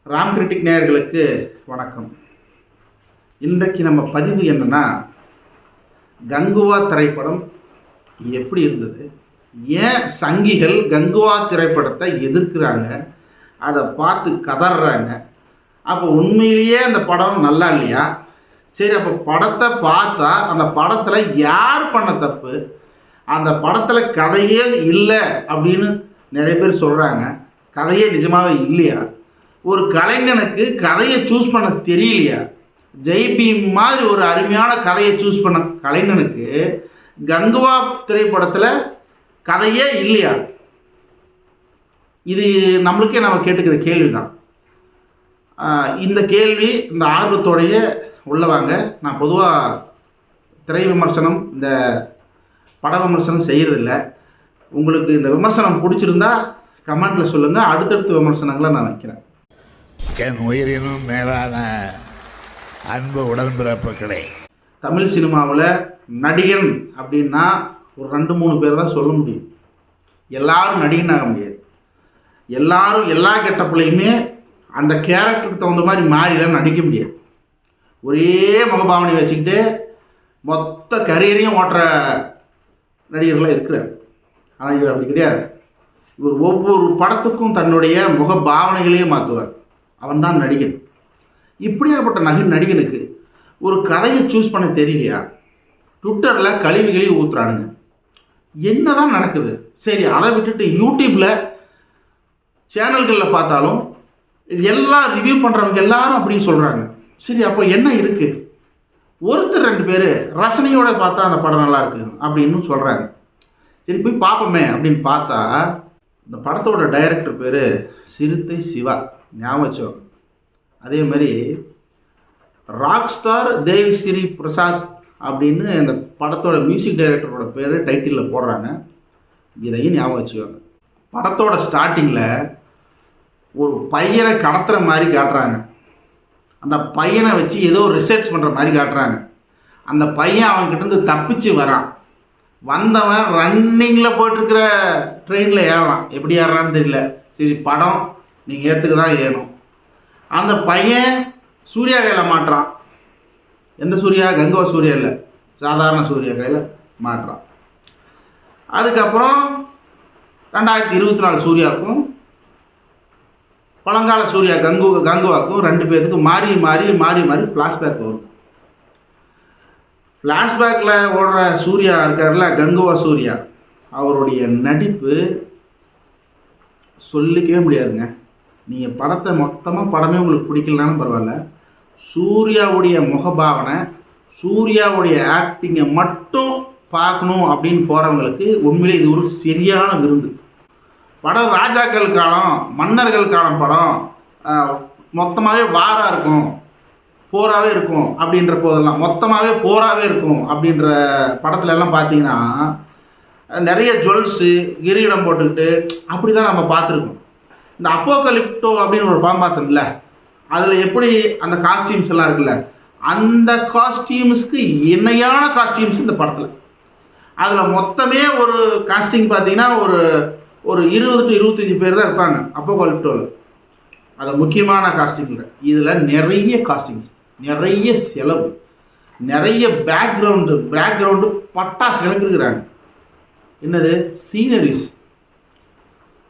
Ram critic நேயர்களுக்கு வணக்கம். இன்றைக்கு நம்ம பதிவு என்னன்னா, கங்குவா திரைப்படம் எப்படி இருந்தது, ஏன் சங்கிகள் கங்குவா திரைப்படத்தை எதிர்க்கிறாங்க, அதை பார்த்து கதறாங்க, அப்போ உண்மையிலேயே அந்த படம் நல்லா இல்லையா? சரி, அப்போ படத்தை பார்த்தா அந்த படத்தில் யார் பண்ண தப்பு, அந்த படத்தில் கதையே இல்லை அப்படின்னு நிறைய பேர் சொல்கிறாங்க. கதையே நிஜமாவே இல்லையா? ஒரு கலைஞனுக்கு கதையை சூஸ் பண்ண தெரியலையா? ஜெய்பீம் மாதிரி ஒரு அருமையான கதையை சூஸ் பண்ண கலைஞனுக்கு கங்குவா திரைப்படத்தில் கதையே இல்லையா? இது நம்மளுக்கே நம்ம கேட்டுக்கிற கேள்வி தான். இந்த கேள்வி, இந்த ஆர்வத்தோடைய உள்ளவாங்க. நான் பொதுவாக திரை விமர்சனம், இந்த பட விமர்சனம் செய்கிறதில்ல. உங்களுக்கு இந்த விமர்சனம் பிடிச்சிருந்தா கமெண்ட்டில் சொல்லுங்கள். அடுத்தடுத்த விமர்சனங்களை நான் வைக்கிறேன். என் உயிரினும் மேலான அன்பு உடன்பிறப்புகளே, தமிழ் சினிமாவில் நடிகன் அப்படின்னா ஒரு 2-3 பேர் தான் சொல்ல முடியும். எல்லாரும் நடிகன் ஆக முடியாது. எல்லாரும் எல்லா கெட்டப்புலையுமே அந்த கேரக்டருக்கு தகுந்த மாதிரி மாறிலாம் நடிக்க முடியாது. ஒரே முகபாவனை வச்சுக்கிட்டு மொத்த கரியரையும் ஓட்டுற நடிகர்களாக இருக்கிறார். ஆனால் இவர் அப்படி கிடையாது. இவர் ஒவ்வொரு படத்துக்கும் தன்னுடைய முக பாவனைகளையே மாற்றுவார். அவன் தான் நடிகன். இப்படியாப்பட்ட நடிகனுக்கு ஒரு கதையை சூஸ் பண்ண தெரியலையா? ட்விட்டரில் கழிவுகளி ஊற்றுறானுங்க. என்ன தான் நடக்குது? சரி, அதை விட்டுட்டு யூடியூப்பில் சேனல்களில் பார்த்தாலும் எல்லாம் ரிவ்யூ பண்ணுறவங்க எல்லாரும் அப்படி சொல்கிறாங்க. சரி, அப்போ என்ன இருக்குது? ஒருத்தர் 2 பேர் ரசனையோடு பார்த்தா அந்த படம் நல்லா இருக்கு அப்படின்னு சொல்கிறாங்க. சரி, போய் பார்ப்போமே அப்படின்னு பார்த்தா, இந்த படத்தோட டைரக்டர் பேர் சிறுத்தை சிவா. ஞாபகம். அதே மாதிரி ராக் ஸ்டார் தேவி ஸ்ரீ பிரசாத் அப்படின்னு இந்த படத்தோட மியூசிக் டைரக்டரோட பேர் டைட்டிலில் போடுறாங்க. இதையும் ஞாபகம் வச்சுக்கோங்க. படத்தோட ஸ்டார்டிங்கில் ஒரு பையனை கடத்துகிற மாதிரி காட்டுறாங்க. அந்த பையனை வச்சு ஏதோ ரிசர்ச் பண்ணுற மாதிரி காட்டுறாங்க. அந்த பையன் அவன்கிட்ட தப்பிச்சு வரான். வந்தவன் ரன்னிங்கில் போயிட்டுருக்கிற ட்ரெயினில் ஏறுறான். எப்படி ஏறுறான்னு தெரியல. சரி, படம் நீங்கள் ஏற்றுக்க தான் ஏணும். அந்த பையன் சூர்யா கையில் மாட்டுறான். எந்த சூர்யா? கங்குவா சூர்யா இல்லை, சாதாரண சூர்யா கையில் மாட்டுறான். அதுக்கப்புறம் 2024 சூர்யாவுக்கும் பழங்கால சூர்யா கங்குவாக்கும் 2 பேர்த்துக்கும் மாறி மாறி மாறி மாறி ஃப்ளாஷ்பேக் வரும். ஃப்ளாஷ்பேக்கில் ஓடுற சூர்யா இருக்கார்ல, கங்குவா சூர்யா, அவருடைய நடிப்பு சொல்லிக்கவே முடியாதுங்க. நீங்கள் படத்தை மொத்தமாக படமே உங்களுக்கு பிடிக்கலனாலும் பரவாயில்ல, சூர்யாவுடைய முகபாவனை, சூர்யாவுடைய ஆக்டிங்கை மட்டும் பார்க்கணும் அப்படின்னு போகிறவங்களுக்கு உண்மையிலே இது ஒரு சரியான விருந்து. படம் ராஜாக்கள் காலம், மன்னர்கள் காலம் படம் மொத்தமாகவே வாராக இருக்கும், போராகவே இருக்கும் அப்படின்ற போதெல்லாம், மொத்தமாகவே போராகவே இருக்கும் அப்படின்ற படத்துல எல்லாம் பார்த்தீங்கன்னா நிறைய ஜுவல்ஸு கிரீடம் போட்டுக்கிட்டு அப்படி தான் நம்ம பார்த்துருக்கோம். இந்த அப்போகலிப்டோ அப்படின்னு ஒரு படம் பார்த்தோம்ல, அதில் எப்படி அந்த காஸ்டியூம்ஸ் எல்லாம் இருக்குல்ல, அந்த காஸ்டியூம்ஸுக்கு இணையான காஸ்டியூம்ஸ் இந்த படத்தில். அதில் மொத்தமே ஒரு காஸ்டியூம் பார்த்தீங்கன்னா ஒரு 20 to 25 பேர் தான் இருப்பாங்க அப்போகலிப்டோவில். அது முக்கியமான காஸ்டியூமில். இதில் நிறைய காஸ்டியூம்ஸ், நிறைய செலவு, நிறைய பேக்ரவுண்டு பட்டாசு கிளப்பிருக்கிறாங்க. என்னது? சீனரிஸ்.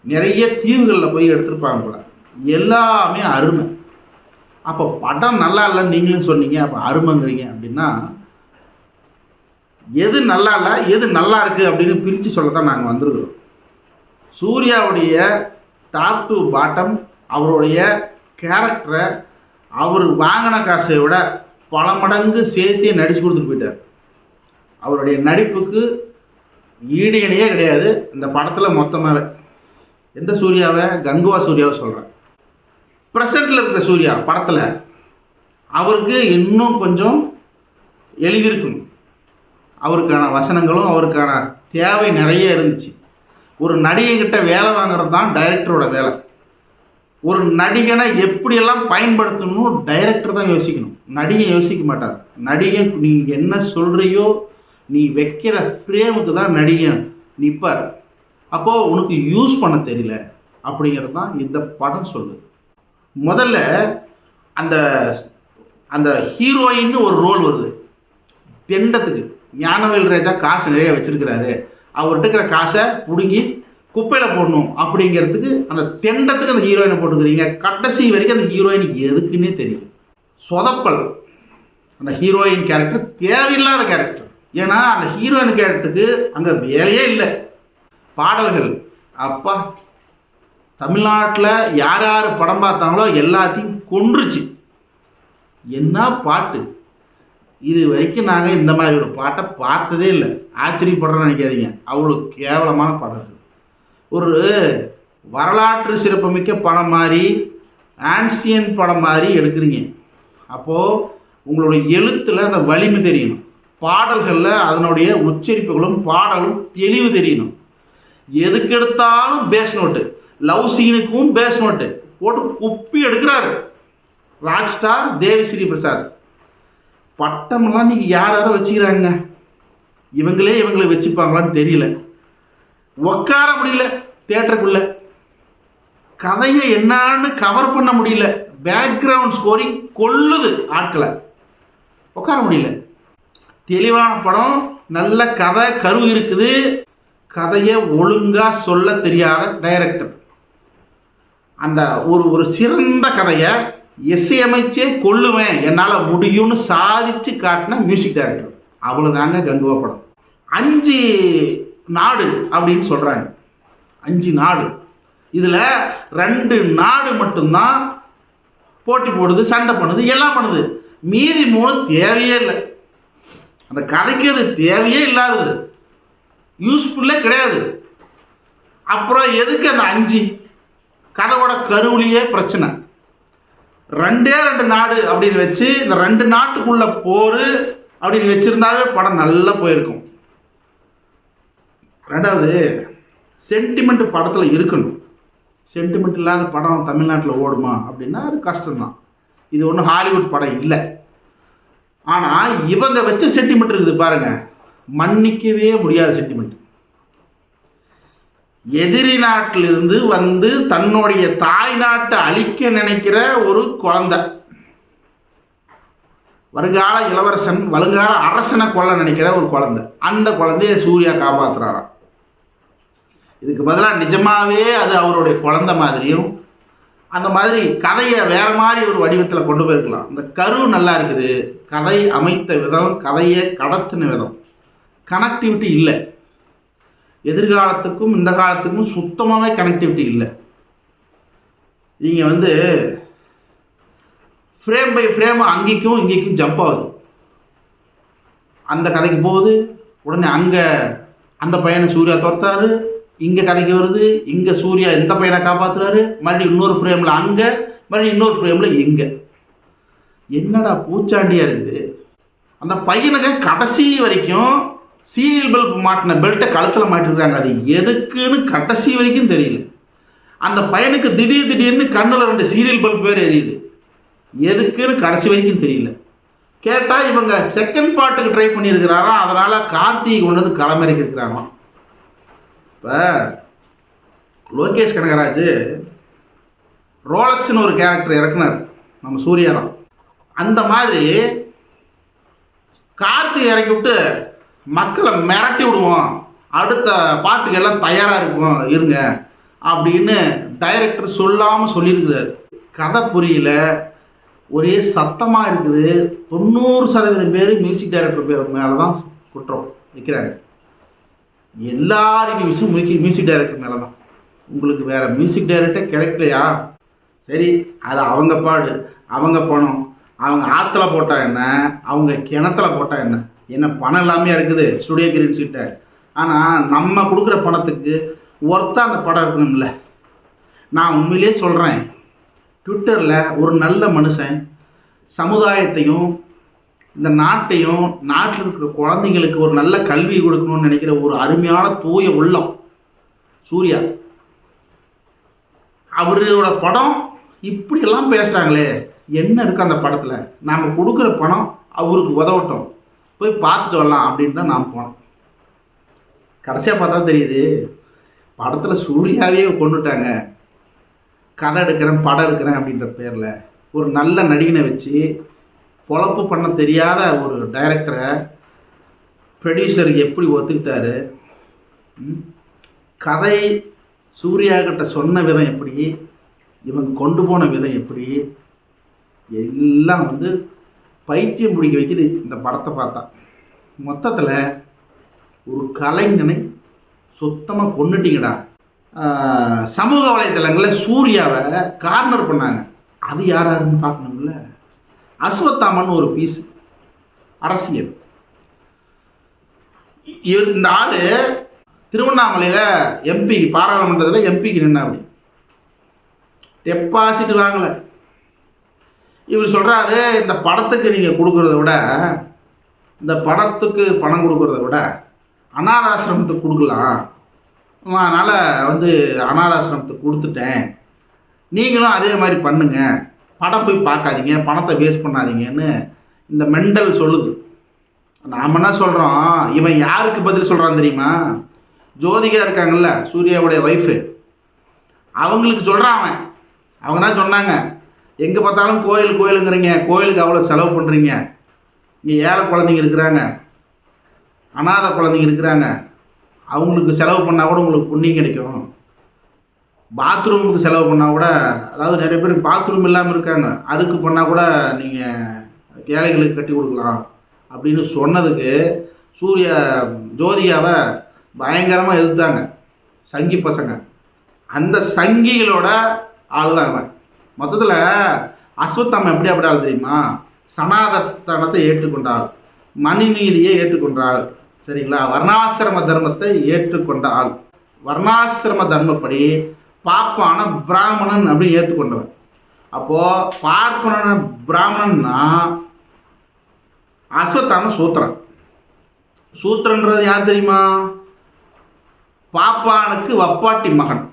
நிறைய தீவுகளில் போய் எடுத்திருப்பாங்க போல. எல்லாமே அருமை. அப்போ படம் நல்லா இல்லைன்னு நீங்களும் சொன்னீங்க, அப்போ அருமைங்கிறீங்க அப்படின்னா எது நல்லா இல்லை எது நல்லா இருக்குது அப்படின்னு பிரித்து சொல்ல தான் நாங்கள் வந்திருக்கிறோம். சூர்யாவுடைய டாப் டு பாட்டம் அவருடைய கேரக்டரை அவர் வாங்கின காசை விட பல மடங்கு சேர்த்தே நடித்து கொடுத்துட்டு போயிட்டார். அவருடைய நடிப்புக்கு ஈடு இணையே கிடையாது இந்த படத்தில் மொத்தமாகவே. எந்த சூர்யாவை? கங்குவா சூர்யாவை சொல்கிறேன். ப்ரெசண்டில் இருக்கிற சூர்யா படத்தில் அவருக்கு இன்னும் கொஞ்சம் எழுதியிருக்கணும். அவருக்கான வசனங்களும் அவருக்கான தேவை நிறைய இருந்துச்சு. ஒரு நடிகைகிட்ட வேலை வாங்குறது தான் டைரக்டரோட வேலை. ஒரு நடிகனை எப்படியெல்லாம் பயன்படுத்தணும்னு டைரக்டர் தான் யோசிக்கணும், நடிகை யோசிக்க மாட்டார். நடிகை நீ என்ன சொல்கிறியோ, நீ வைக்கிற ஃப்ரேமுக்கு தான் நடிகை நிற்பார். அப்போது உனக்கு யூஸ் பண்ண தெரியல அப்படிங்கிறது தான் இந்த படம் சொல்லுது. முதல்ல அந்த அந்த ஹீரோயின் ஒரு ரோல் வருது. தெண்டத்துக்கு ஞானவேல் ராஜா காசு நிறைய வச்சிருக்கிறாரு, அவர்கிட்ட இருக்கிற காசை பிடுங்கி குப்பையில் போடணும் அப்படிங்கிறதுக்கு அந்த தெண்டத்துக்கு அந்த ஹீரோயினை போட்டுக்கிறீங்க. கடைசி வரைக்கும் அந்த ஹீரோயின் எதுக்குன்னே தெரியும். சொதப்பல். அந்த ஹீரோயின் கேரக்டர் தேவையில்லாத கேரக்டர். ஏன்னா அந்த ஹீரோயின் கேரக்டருக்கு அங்கே வேலையே இல்லை. பாடல்கள் அப்பா, தமிழ்நாட்டில் யார் யார் படம் பார்த்தாங்களோ எல்லாத்தையும் கொன்றுச்சு. என்ன பாட்டு! இது வரைக்கும் நாங்கள் இந்த மாதிரி ஒரு பாட்டை பார்த்ததே இல்லை. ஆச்சரியப்படுறேன்னு நினைக்காதீங்க, அவ்வளோ கேவலமான பாடல்கள். ஒரு வரலாற்று சிறப்புமிக்க படம் மாதிரி, ஆன்சியன் படம் மாதிரி எடுக்கிறீங்க. அப்போது உங்களுடைய எழுத்தில் அந்த வலிமை தெரியணும், பாடல்களில் அதனுடைய உச்சரிப்புகளும் பாடலும் தெளிவு தெரியணும். எதுக்கு எடுத்தாலும் பேஸ் நோட்டு, லவ் சீனுக்கும் பேஸ் நோட்டு போட்டு குப்பி எடுக்கிறாரு ராக் ஸ்டார் தேவிஸ்ரீ பிரசாத். பட்டமெல்லாம் நீங்கள் யார் யாரோ வச்சுக்கிறாங்க, இவங்களே இவங்களை வச்சுப்பாங்களான்னு தெரியல. உட்கார முடியல தியேட்டருக்குள்ள, கதையை என்னான்னு கவர் பண்ண முடியல. பேக்ரவுண்ட் ஸ்கோரிங் கொல்லுது ஆட்களை, உட்கார முடியல. தெளிவான படம், நல்ல கதை கரு இருக்குது, கதையை ஒழுங்காக சொல்ல தெரியாத டைரக்டர். அந்த ஒரு சிறந்த கதையை இசையமைச்சே கொல்லுவேன், என்னால் முடியும்னு சாதிச்சு காட்டின மியூசிக் டைரக்டர். அவ்வளோதாங்க கங்குவா படம். 5 நாடு அப்படின்னு சொல்கிறாங்க. 5 நாடு. இதில் 2 நாடு மட்டும்தான் போட்டி போடுது, சண்டை பண்ணுது, எல்லாம் பண்ணுது. மீதி 3 தேவையே இல்லை. அந்த கதைக்கு அது தேவையே இல்லாதது, யூஸ்ஃபுல்லே கிடையாது. அப்புறம் எதுக்கு அந்த 5? கதையோட கருவிலேயே பிரச்சனை. 2 நாடு அப்படின்னு வச்சு இந்த 2 நாட்டுக்குள்ள போர் அப்படின்னு வச்சிருந்தாவே படம் நல்லா போயிருக்கும். 2வது சென்டிமெண்ட் படத்தில் இருக்கணும். சென்டிமெண்ட் இல்லாத படம் தமிழ்நாட்டில் ஓடுமா அப்படின்னா அது கஷ்டம்தான். இது ஒன்றும் ஹாலிவுட் படம் இல்லை. ஆனால் இவங்க வச்ச சென்டிமெண்ட் இருக்குது பாருங்க, மன்னிக்கவே முடியாத சென்டிமெண்ட். எதிரி நாட்டிலிருந்து வந்து தன்னுடைய தாய் நாட்டை அழிக்க நினைக்கிற ஒரு குழந்தை, வருங்கால இளவரசன் வருங்கால அரசனை கொல்ல நினைக்கிற ஒரு குழந்தை, அந்த குழந்தைய சூர்யா காப்பாற்றுறாராம். இதுக்கு பதிலாக நிஜமாவே அது அவருடைய குழந்தை மாதிரியும், அந்த மாதிரி கதையை வேற மாதிரி ஒரு வடிவத்தில் கொண்டு போயிருக்கலாம். இந்த கரு நல்லா இருக்குது, கதை அமைத்த விதம், கதையை கடத்தின விதம், கனெக்டிவிட்டி இல்லை. எதிர்காலத்துக்கும் இந்த காலத்துக்கும் சுத்தமாகவே கனெக்டிவிட்டி இல்லை. நீங்கள் வந்து ஃப்ரேம் பை ஃப்ரேம் அங்கேக்கும் இங்கேக்கும் ஜம்ப் ஆகுது. அந்த கதைக்கு போகுது, உடனே அங்கே அந்த பையனை சூர்யா துரத்தாரு, இங்கே கதைக்கு வருது, இங்கே சூர்யா இந்த பையனை காப்பாற்றுறாரு, மறுபடியும் இன்னொரு ஃப்ரேமில் அங்கே, மறுபடியும் இன்னொரு ஃப்ரேமில் இங்கே. என்னடா பூச்சாண்டியாக இருக்குது. அந்த பையனுக்கு கடைசி வரைக்கும் சீரியல் பல்ப் மாட்டின பெல்ட்டை கழுத்தில் மாட்டிருக்காங்க. அது எதுக்குன்னு கடைசி வரைக்கும் தெரியல. அந்த பையனுக்கு திடீர்னு கண்ணில் 2 சீரியல் பல்ப் வேறு எரியுது. எதுக்குன்னு கடைசி வரைக்கும் தெரியல. கேட்டால் இவங்க செகண்ட் பார்ட்டுக்கு ட்ரை பண்ணியிருக்கிறாராம், அதனால் கார்த்திகை கொண்டு வந்து களமிறக்கி இருக்கிறாங்களாம். இப்போ லோகேஷ் கனகராஜ் ரோலக்ஸ்னு ஒரு கேரக்டர் இறக்குனார், நம்ம சூர்யா தான். அந்த மாதிரி கார்த்திகை இறக்கி விட்டு மக்களை மிரட்டி விடுவோம், அடுத்த பாட்டுக்கு எல்லாம் தயாராக இருக்கும் இருங்க அப்படின்னு டைரக்டர் சொல்லாமல் சொல்லியிருக்கிறார். கதை புரியல, ஒரே சத்தமாக இருக்குது. 90% பேர் மியூசிக் டைரக்டர் பேர் மேலே தான் குற்றம் வைக்கிறாங்க. எல்லாருக்கும் விஷயம் மியூசிக் டைரக்டர் மேலே தான். உங்களுக்கு வேறு மியூசிக் டைரக்டர் கிடைக்கலையா, சரி அது அவங்க பாடு, அவங்க பணம், அவங்க ஆற்றுல போட்டால் என்ன, அவங்க கிணத்துல போட்டால் என்ன, என்ன பணம் எல்லாமே இருக்குது ஸ்டுடியோ கிரீன் சீட்டை. ஆனால் நம்ம கொடுக்குற பணத்துக்கு ஒர்த்தாக அந்த படம் இருக்கணும்ல. நான் உண்மையிலே சொல்கிறேன், ட்விட்டரில் ஒரு நல்ல மனுஷன் சமுதாயத்தையும் இந்த நாட்டையும் நாட்டில் இருக்கிற குழந்தைங்களுக்கு ஒரு நல்ல கல்வி கொடுக்கணும்னு நினைக்கிற ஒரு அருமையான தூய உள்ளம் சூர்யா. அவரோட படம் இப்படியெல்லாம் பேசுகிறாங்களே, என்ன இருக்குது அந்த படத்தில்? நாம் கொடுக்குற பணம் அவருக்கு உதவட்டும், போய் பார்த்துட்டு வரலாம் அப்படின்னு தான் நான் போனேன். கடைசியாக பார்த்தா தெரியுது, படத்தில் சூர்யாவே கொண்டுட்டாங்க. கதை எடுக்கிறேன் படம் எடுக்கிறேன் அப்படின்ற பேரில் ஒரு நல்ல நடிகனை வச்சு பொழப்பு பண்ண தெரியாத ஒரு டைரக்டரை ப்ரொடியூசர் எப்படி ஒத்துக்கிட்டாரு, கதை சூர்யா கிட்ட சொன்ன விதம் எப்படி, இவங்க கொண்டு போன விதம் எப்படி, எல்லாம் பைத்தியம் பிடிக்க வைக்குது இந்த படத்தை பார்த்தா. மொத்தத்தில் ஒரு கலைஞனை சுத்தமாக கொண்டுட்டீங்கடா. சமூக வலைதளங்களில் சூர்யாவை கார்னர் பண்ணாங்க. அது யாருன்னு பார்க்கணும்ல. அஸ்வத்தாமன் ஒரு பீஸ் அரசியல். இந்த ஆள் திருவண்ணாமலையில் எம்பி பாராளுமன்றத்தில் எம்பிக்கு நின்னா அப்படி டெபாசிட் வாங்கலை. இவர் சொல்கிறாரு, இந்த படத்துக்கு நீங்கள் கொடுக்குறத விட, இந்த படத்துக்கு பணம் கொடுக்குறத விட அனாதாசிரமத்துக்கு கொடுக்கலாம், அதனால் அனாதாசிரமத்துக்கு கொடுத்துட்டேன், நீங்களும் அதே மாதிரி பண்ணுங்க, படம் போய் பார்க்காதீங்க, பணத்தை வேஸ்ட் பண்ணாதீங்கன்னு இந்த மெண்டல் சொல்லுது. நாம் என்ன சொல்கிறோம், இவன் யாருக்கு பதில் சொல்கிறான் தெரியுமா? ஜோதிகா இருக்காங்கல்ல, சூர்யாவுடைய ஒய்ஃபு, அவங்களுக்கு சொல்கிறான். அவங்க தான் சொன்னாங்க, எங்கே பார்த்தாலும் கோயிலுங்கிறீங்க, கோயிலுக்கு அவ்வளோ செலவு பண்ணுறீங்க, இங்கே ஏழை குழந்தைங்க இருக்கிறாங்க, அனாதை குழந்தைங்க இருக்கிறாங்க, அவங்களுக்கு செலவு பண்ணால் கூட உங்களுக்கு புண்ணியம் கிடைக்கும். பாத்ரூமுக்கு செலவு பண்ணால் கூட, அதாவது நிறைய பேருக்கு பாத்ரூம் இல்லாமல் இருக்காங்க, அதுக்கு பண்ணால் கூட நீங்கள் ஏழைகளுக்கு கட்டி கொடுக்கலாம் அப்படின்னு சொன்னதுக்கு சூர்யா ஜோதிகாவை பயங்கரமாக எதிர்த்தாங்க சங்கி பசங்க. அந்த சங்கிகளோட ஆள் தான் அவன். மொத்தத்தில் அஸ்வத்தாமன் எப்படி அப்படி ஆள் தெரியுமா? சனாதனத்தை ஏற்றுக்கொண்டாள், மனுநீதியை ஏற்றுக்கொண்டாள், சரிங்களா? வர்ணாசிரம தர்மத்தை ஏற்றுக்கொண்ட ஆள். வர்ணாசிரம தர்மப்படி பார்ப்பான பிராமணன் அப்படின்னு ஏற்றுக்கொண்டவன். அப்போது பார்ப்பன பிராமணன்னா அஸ்வத்தாமன் சூத்திரன். சூத்திரன்றது யார் தெரியுமா? பாப்பானுக்கு வப்பாட்டி மகன்,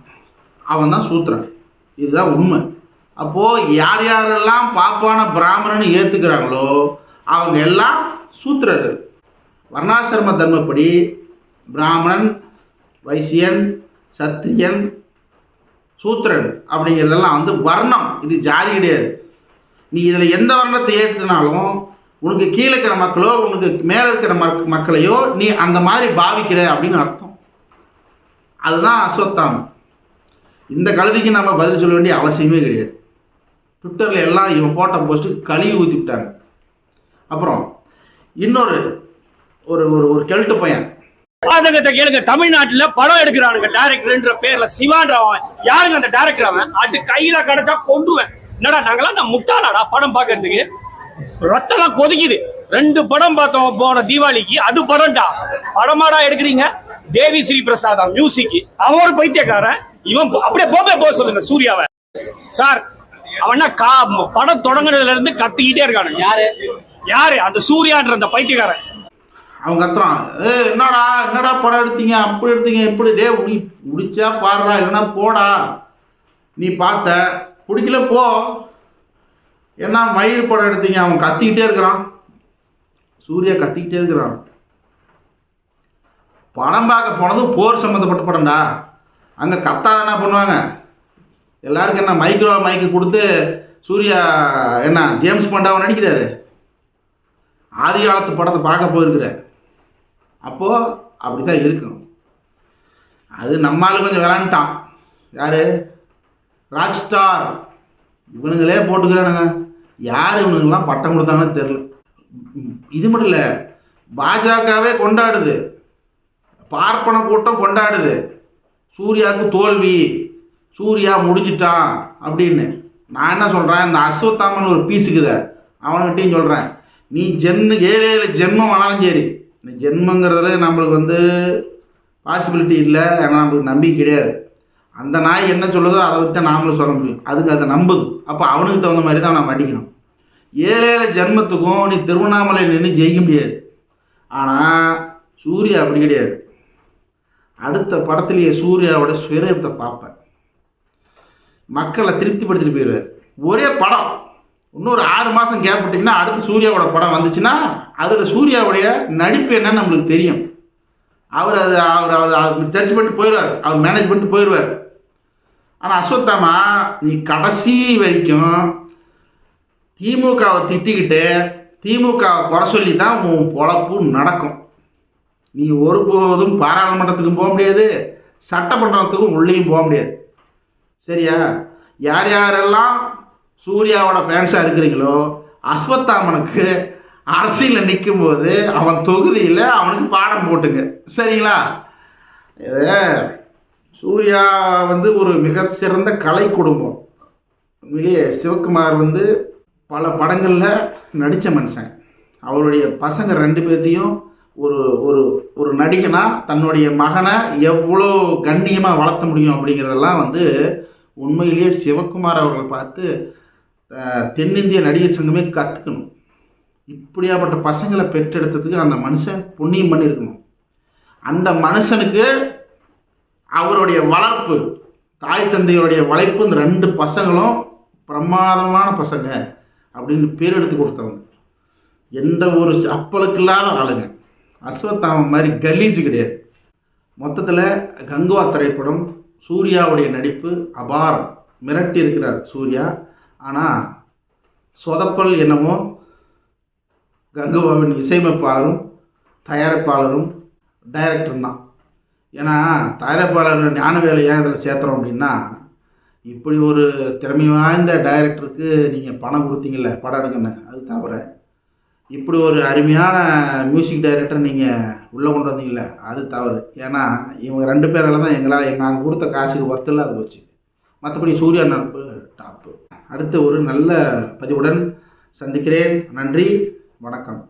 அவன் தான் சூத்திரன். இதுதான் உண்மை. அப்போது யார் யாரெல்லாம் பாப்பான பிராமணன் ஏற்றுக்கிறாங்களோ அவங்க எல்லாம் சூத்திரர்கள். வர்ணாசிரம தர்மப்படி பிராமணன், வைசியன், சத்திரியன், சூத்திரன் அப்படிங்கிறதெல்லாம் வர்ணம். இது ஜாதி கிடையாது. நீ இதில் எந்த வர்ணத்தை ஏற்றுனாலும் உனக்கு கீழே இருக்கிற மக்களோ உனக்கு மேலே இருக்கிற மக்களையோ நீ அந்த மாதிரி பாவிக்கிற அப்படின்னு அர்த்தம். அதுதான் அஸ்வத்தாமன். இந்த கழுதிக்கு நம்ம பதில் சொல்ல வேண்டிய அவசியமே கிடையாது. ட்விட்டரில் எல்லாம் இவன் போட்ட போஸ்ட்டு கழுவி ஊற்றி விட்டாங்க. அப்புறம் இன்னொரு ஒரு ஒரு கெல்ட்டு பையன் கேளுங்க, தமிழ்நாட்டுல படம் எடுக்கிறானுங்க டைரக்டர்ன்ற பேர்ல சிவான்றவன் யாருங்க அந்த டைரக்டர்? அவன் அது கையில கிடைச்சா கொண்டுவேன். என்னடா நாங்களாம் நான் முட்டாளாடா படம் பாக்குறதுக்கு? ரத்தெல்லாம் கொதிக்குது. 2 படம் பார்த்தோம் போன தீபாவளிக்கு, அது படம்டா. படமாடா எடுக்கிறீங்க? தேவி ஸ்ரீ பிரசாதா மியூசிக், அவன் ஒரு பைத்தியக்காரன். இவன் அப்படியே போக சொல்லுங்க சூர்யாவை. சார் அவனா படம் தொடங்குனதுல இருந்து கத்திக்கிட்டே இருக்கானுங்க. யாரு அந்த சூர்யான்ற அந்த பைத்தியக்காரன். அவன் கத்துறான், என்னடா படம் எடுத்தீங்க, அப்படி எடுத்தீங்க, இப்படி டே முடிச்சா பாடுறா, இல்லைன்னா போடா, நீ பார்த்த பிடிக்கல போ, என்ன மயிர் படம் எடுத்தீங்க. அவன் கத்திக்கிட்டே இருக்கிறான், சூர்யா கத்திக்கிட்டே இருக்கிறான். படம் பார்க்க போனதும் போர் சம்மந்தப்பட்ட படம்டா. அங்கே கத்தாத பண்ணுவாங்க. எல்லாருக்கும் என்ன மைக்கு கொடுத்து சூர்யா என்ன ஜேம்ஸ் பாண்டாவை நடிக்கிறாரு. ஆதி காலத்து படத்தை பார்க்க போயிருக்கிற அப்போது அப்படி தான் இருக்கணும். அது நம்மளால கொஞ்சம் விளாண்டுட்டான். யார்? Rock star. இவனுங்களே போட்டுக்கிறானுங்க. யார் இவனுங்கெல்லாம் பட்டம் கொடுத்தாங்கன்னு தெரில. இது மட்டும் இல்லை, பாஜகவே கொண்டாடுது, பார்ப்பன கூட்டம் கொண்டாடுது சூர்யாவுக்கு தோல்வி, சூர்யா முடிஞ்சிட்டான் அப்படின்னு. நான் என்ன சொல்கிறேன், இந்த அஸ்வத்தாமன் ஒரு பீஸுக்குத அவனுக்கிட்டையும் சொல்கிறேன், நீ 7 ஜென்மம் ஆனாலும் சரி, இந்த ஜென்மங்கிறதுல நம்மளுக்கு பாசிபிலிட்டி இல்லை, ஏன்னா நம்மளுக்கு நம்பிக்கை கிடையாது. அந்த நாய் என்ன சொல்லுதோ அதை வச்சு தான் நாமளும் சொல்ல முடியும். அதுக்கு அதை நம்புது. அப்போ அவனுக்கு தகுந்த மாதிரி தான் நம்ம அடிக்கணும். 7 ஜென்மத்துக்கும் நீ திருவண்ணாமலையில் நின்று ஜெயிக்க முடியாது. ஆனால் சூர்யா அப்படி கிடையாது. அடுத்த படத்துலேயே சூர்யாவோட ஸ்வரத்தை பார்ப்பேன், மக்களை திருப்திப்படுத்திட்டு போயிடுவார். ஒரே படம் இன்னொரு 6 மாதம் கேப் விட்டிங்கன்னா அடுத்து சூர்யாவோட படம் வந்துச்சுன்னா அதில் சூர்யாவுடைய நடிப்பு என்னன்னு நம்மளுக்கு தெரியும். அவர் ஜட்ஜ் பண்ணிட்டு போயிடுவார், அவர் மேனேஜ் பண்ணிட்டு போயிடுவார். ஆனால் அஸ்வத்தாமா நீ கடைசி வரைக்கும் திமுகவை திட்டிக்கிட்டு திமுகவை குறை சொல்லி தான் உன் பொழப்பு நடக்கும். நீ ஒருபோதும் பாராளுமன்றத்துக்கும் போக முடியாது, சட்டமன்றத்துக்கும் உள்ளேயும் போக முடியாது. சரியா? யார் யாரெல்லாம் சூர்யாவோட ஃபேன்ஸாக இருக்கிறீங்களோ அஸ்வத்தாமனுக்கு அரசியலில் நிற்கும்போது அவன் தொகுதியில் அவனுக்கு பாடம் போட்டுங்க. சரிங்களா? சூர்யா ஒரு மிக சிறந்த கலை குடும்பம். உண்மையிலேயே சிவகுமார் பல படங்களில் நடித்த மனுஷன். அவருடைய பசங்க 2 பேர்த்தையும் ஒரு ஒரு ஒரு நடிகனா தன்னுடைய மகனை எவ்வளோ கண்ணியமாக வளர்த்த முடியும் அப்படிங்கிறதெல்லாம் உண்மையிலேயே சிவகுமார் அவர்களை பார்த்து தென்னிந்திய நடிகர் சங்கமே கற்றுக்கணும். இப்படியாப்பட்ட பசங்களை பெற்றெடுத்ததுக்கு அந்த மனுஷன் புண்ணியம் பண்ணியிருக்கணும். அந்த மனுஷனுக்கு அவருடைய வளர்ப்பு, தாய் தந்தையுடைய வளைப்பு, இந்த 2 பசங்களும் பிரமாதமான பசங்க அப்படின்னு பேர் எடுத்து கொடுத்தவங்க. எந்த ஒரு அப்பளுக்கு இல்லாத ஆளுங்க. அஸ்வத்தாமன் மாதிரி கலீஜு கிடையாது. மொத்தத்தில் கங்குவா திரைப்படம் சூர்யாவுடைய நடிப்பு அபாரம். மிரட்டி இருக்கிறார் சூர்யா. ஆனால் சொதப்பல் என்னமோ கங்குவாவின் இசையமைப்பாளரும் தயாரிப்பாளரும் டைரக்டரும் தான். ஏன்னா தயாரிப்பாளர் ஞானவேலை ஏன் இதில் சேர்த்துறோம் அப்படின்னா, இப்படி ஒரு திறமை வாய்ந்த டைரக்டருக்கு நீங்கள் பணம் கொடுத்தீங்கல்ல படம் எடுங்கன்னு, அது தவிர இப்படி ஒரு அருமையான மியூசிக் டைரக்டர் நீங்கள் உள்ளே கொண்டு வந்தீங்கல்ல, அது தவறு. ஏன்னா இவங்க 2 பேரால் தான் நாங்கள் கொடுத்த காசுக்கு ஒர்த்தில் அது போச்சு. மற்றபடி சூர்யா நடிப்பு டாப்பு. அடுத்து ஒரு நல்ல பதிவுடன் சந்திக்கிறேன். நன்றி, வணக்கம்.